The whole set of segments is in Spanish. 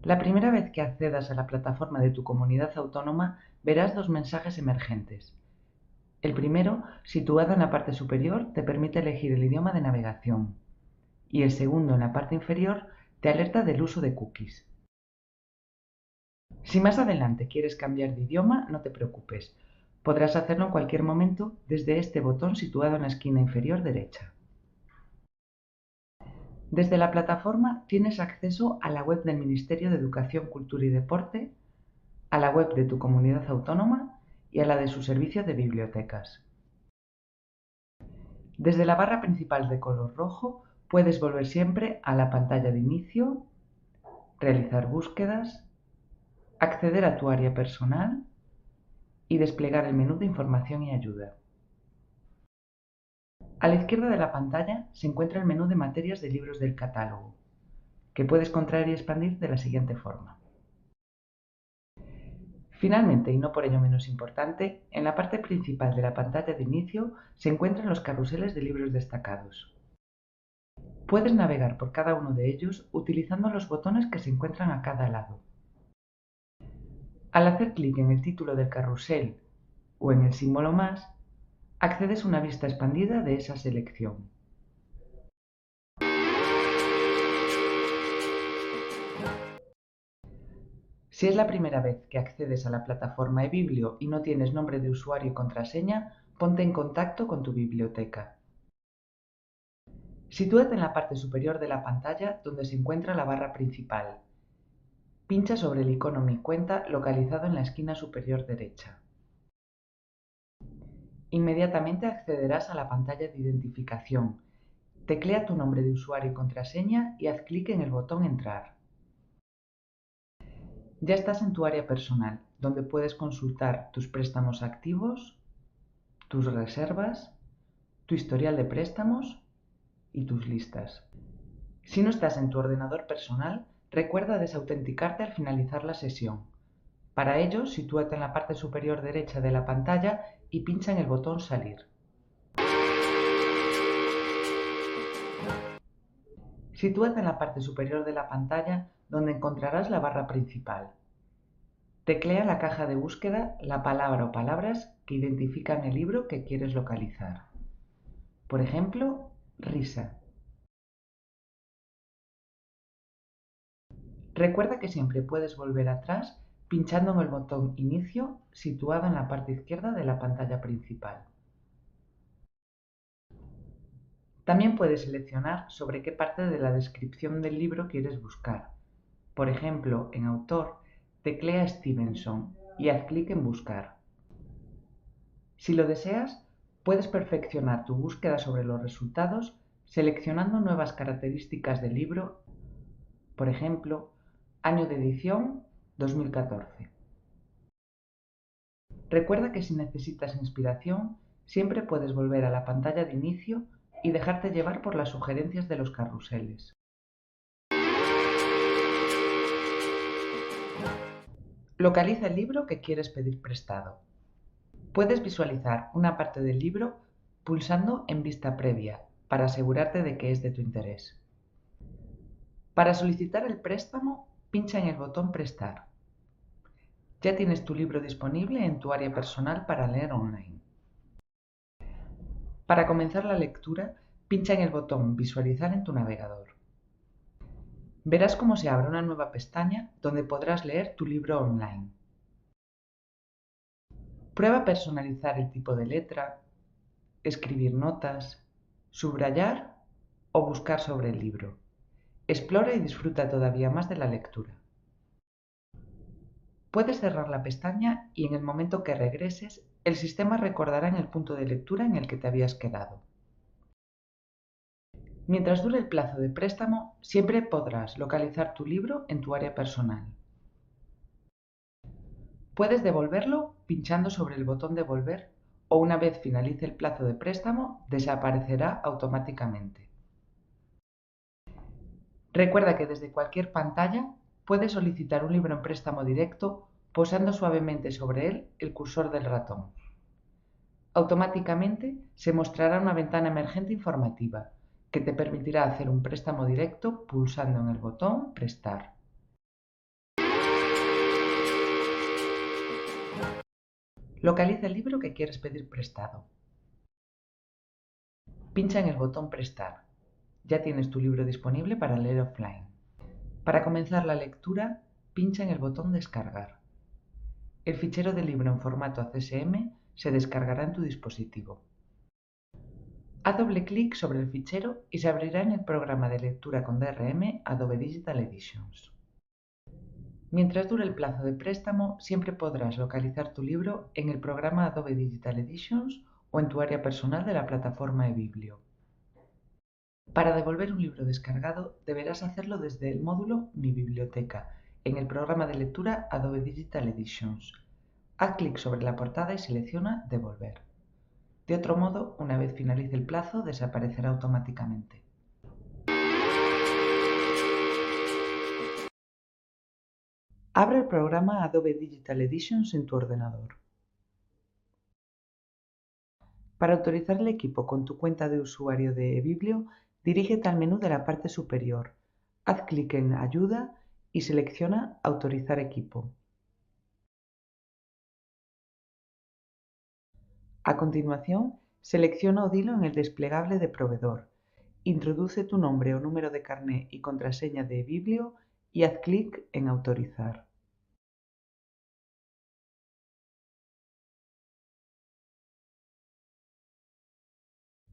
La primera vez que accedas a la plataforma de tu comunidad autónoma, verás dos mensajes emergentes. El primero, situado en la parte superior, te permite elegir el idioma de navegación, y el segundo, en la parte inferior, te alerta del uso de cookies. Si más adelante quieres cambiar de idioma, no te preocupes. Podrás hacerlo en cualquier momento desde este botón situado en la esquina inferior derecha. Desde la plataforma tienes acceso a la web del Ministerio de Educación, Cultura y Deporte, a la web de tu comunidad autónoma y a la de su servicio de bibliotecas. Desde la barra principal de color rojo puedes volver siempre a la pantalla de inicio, realizar búsquedas, acceder a tu área personal y desplegar el menú de información y ayuda. A la izquierda de la pantalla se encuentra el menú de materias de libros del catálogo, que puedes contraer y expandir de la siguiente forma. Finalmente, y no por ello menos importante, en la parte principal de la pantalla de inicio se encuentran los carruseles de libros destacados. Puedes navegar por cada uno de ellos utilizando los botones que se encuentran a cada lado. Al hacer clic en el título del carrusel o en el símbolo más, accedes a una vista expandida de esa selección. Si es la primera vez que accedes a la plataforma eBiblio y no tienes nombre de usuario y contraseña, ponte en contacto con tu biblioteca. Sitúate en la parte superior de la pantalla donde se encuentra la barra principal. Pincha sobre el icono Mi cuenta localizado en la esquina superior derecha. Inmediatamente accederás a la pantalla de identificación. Teclea tu nombre de usuario y contraseña y haz clic en el botón Entrar. Ya estás en tu área personal, donde puedes consultar tus préstamos activos, tus reservas, tu historial de préstamos y tus listas. Si no estás en tu ordenador personal, recuerda desautenticarte al finalizar la sesión. Para ello, sitúate en la parte superior derecha de la pantalla y pincha en el botón Salir. Sitúate en la parte superior de la pantalla donde encontrarás la barra principal. Teclea en la caja de búsqueda la palabra o palabras que identifican el libro que quieres localizar. Por ejemplo, risa. Recuerda que siempre puedes volver atrás pinchando en el botón Inicio situado en la parte izquierda de la pantalla principal. También puedes seleccionar sobre qué parte de la descripción del libro quieres buscar. Por ejemplo, en Autor, teclea Stevenson y haz clic en Buscar. Si lo deseas, puedes perfeccionar tu búsqueda sobre los resultados seleccionando nuevas características del libro, por ejemplo, año de edición 2014. Recuerda que si necesitas inspiración, siempre puedes volver a la pantalla de inicio y dejarte llevar por las sugerencias de los carruseles. Localiza el libro que quieres pedir prestado. Puedes visualizar una parte del libro pulsando en Vista previa para asegurarte de que es de tu interés. Para solicitar el préstamo, pincha en el botón Prestar. Ya tienes tu libro disponible en tu área personal para leer online. Para comenzar la lectura, pincha en el botón Visualizar en tu navegador. Verás cómo se abre una nueva pestaña donde podrás leer tu libro online. Prueba a personalizar el tipo de letra, escribir notas, subrayar o buscar sobre el libro. Explora y disfruta todavía más de la lectura. Puedes cerrar la pestaña y en el momento que regreses, el sistema recordará en el punto de lectura en el que te habías quedado. Mientras dure el plazo de préstamo, siempre podrás localizar tu libro en tu área personal. Puedes devolverlo pinchando sobre el botón Devolver o una vez finalice el plazo de préstamo, desaparecerá automáticamente. Recuerda que desde cualquier pantalla puedes solicitar un libro en préstamo directo posando suavemente sobre él el cursor del ratón. Automáticamente se mostrará una ventana emergente informativa que te permitirá hacer un préstamo directo pulsando en el botón Prestar. Localiza el libro que quieres pedir prestado. Pincha en el botón Prestar. Ya tienes tu libro disponible para leer offline. Para comenzar la lectura, pincha en el botón Descargar. El fichero del libro en formato ACSM se descargará en tu dispositivo. Haz doble clic sobre el fichero y se abrirá en el programa de lectura con DRM Adobe Digital Editions. Mientras dure el plazo de préstamo, siempre podrás localizar tu libro en el programa Adobe Digital Editions o en tu área personal de la plataforma eBiblio. Para devolver un libro descargado, deberás hacerlo desde el módulo Mi Biblioteca, en el programa de lectura Adobe Digital Editions. Haz clic sobre la portada y selecciona Devolver. De otro modo, una vez finalice el plazo, desaparecerá automáticamente. Abre el programa Adobe Digital Editions en tu ordenador. Para autorizar el equipo con tu cuenta de usuario de eBiblio, dirígete al menú de la parte superior. Haz clic en Ayuda y selecciona Autorizar equipo. A continuación, selecciona o dilo en el desplegable de proveedor. Introduce tu nombre o número de carné y contraseña de eBiblio y haz clic en Autorizar.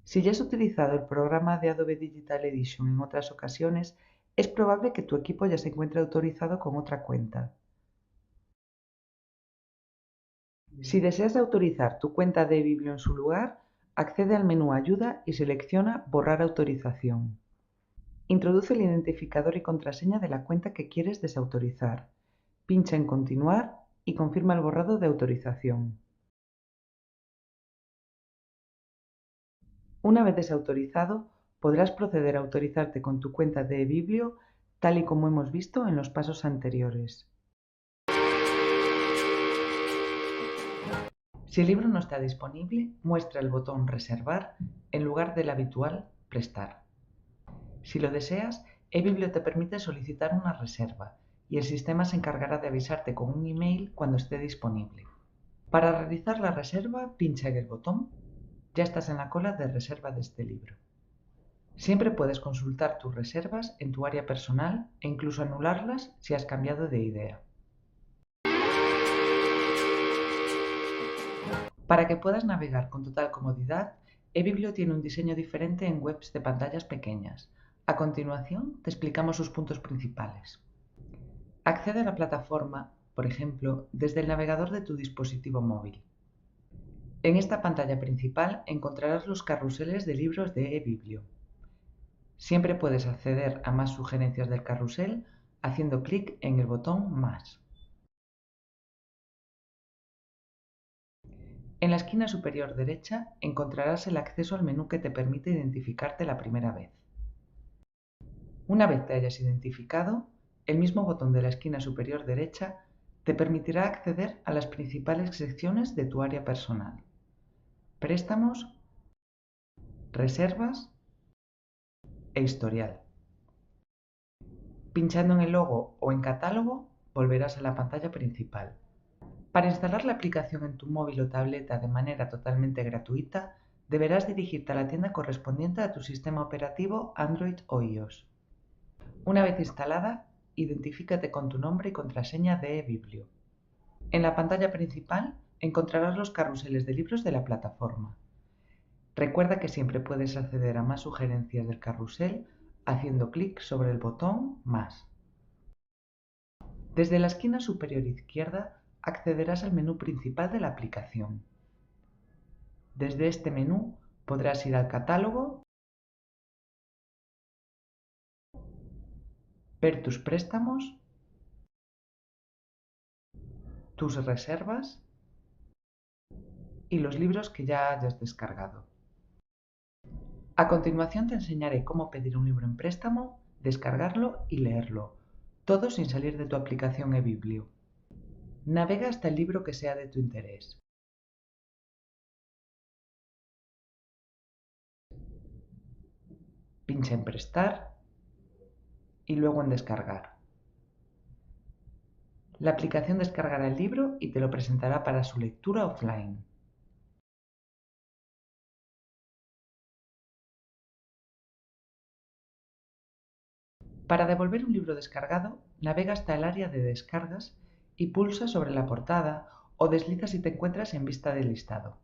Si ya has utilizado el programa de Adobe Digital Edition en otras ocasiones, es probable que tu equipo ya se encuentre autorizado con otra cuenta. Si deseas autorizar tu cuenta de eBiblio en su lugar, accede al menú Ayuda y selecciona Borrar autorización. Introduce el identificador y contraseña de la cuenta que quieres desautorizar. Pincha en Continuar y confirma el borrado de autorización. Una vez desautorizado, podrás proceder a autorizarte con tu cuenta de eBiblio, tal y como hemos visto en los pasos anteriores. Si el libro no está disponible, muestra el botón Reservar en lugar del habitual Prestar. Si lo deseas, eBiblio te permite solicitar una reserva y el sistema se encargará de avisarte con un email cuando esté disponible. Para realizar la reserva, pincha en el botón. Ya estás en la cola de reserva de este libro. Siempre puedes consultar tus reservas en tu área personal e incluso anularlas si has cambiado de idea. Para que puedas navegar con total comodidad, eBiblio tiene un diseño diferente en webs de pantallas pequeñas. A continuación, te explicamos sus puntos principales. Accede a la plataforma, por ejemplo, desde el navegador de tu dispositivo móvil. En esta pantalla principal encontrarás los carruseles de libros de eBiblio. Siempre puedes acceder a más sugerencias del carrusel haciendo clic en el botón Más. En la esquina superior derecha encontrarás el acceso al menú que te permite identificarte la primera vez. Una vez te hayas identificado, el mismo botón de la esquina superior derecha te permitirá acceder a las principales secciones de tu área personal: Préstamos, Reservas e Historial. Pinchando en el logo o en Catálogo, volverás a la pantalla principal. Para instalar la aplicación en tu móvil o tableta de manera totalmente gratuita, deberás dirigirte a la tienda correspondiente a tu sistema operativo Android o iOS. Una vez instalada, identifícate con tu nombre y contraseña de eBiblio. En la pantalla principal encontrarás los carruseles de libros de la plataforma. Recuerda que siempre puedes acceder a más sugerencias del carrusel haciendo clic sobre el botón Más. Desde la esquina superior izquierda accederás al menú principal de la aplicación. Desde este menú podrás ir al catálogo, ver tus préstamos, tus reservas y los libros que ya hayas descargado. A continuación te enseñaré cómo pedir un libro en préstamo, descargarlo y leerlo, todo sin salir de tu aplicación eBiblio. Navega hasta el libro que sea de tu interés. Pincha en Prestar y luego en Descargar. La aplicación descargará el libro y te lo presentará para su lectura offline. Para devolver un libro descargado, navega hasta el área de descargas y pulsa sobre la portada o desliza si te encuentras en vista de listado.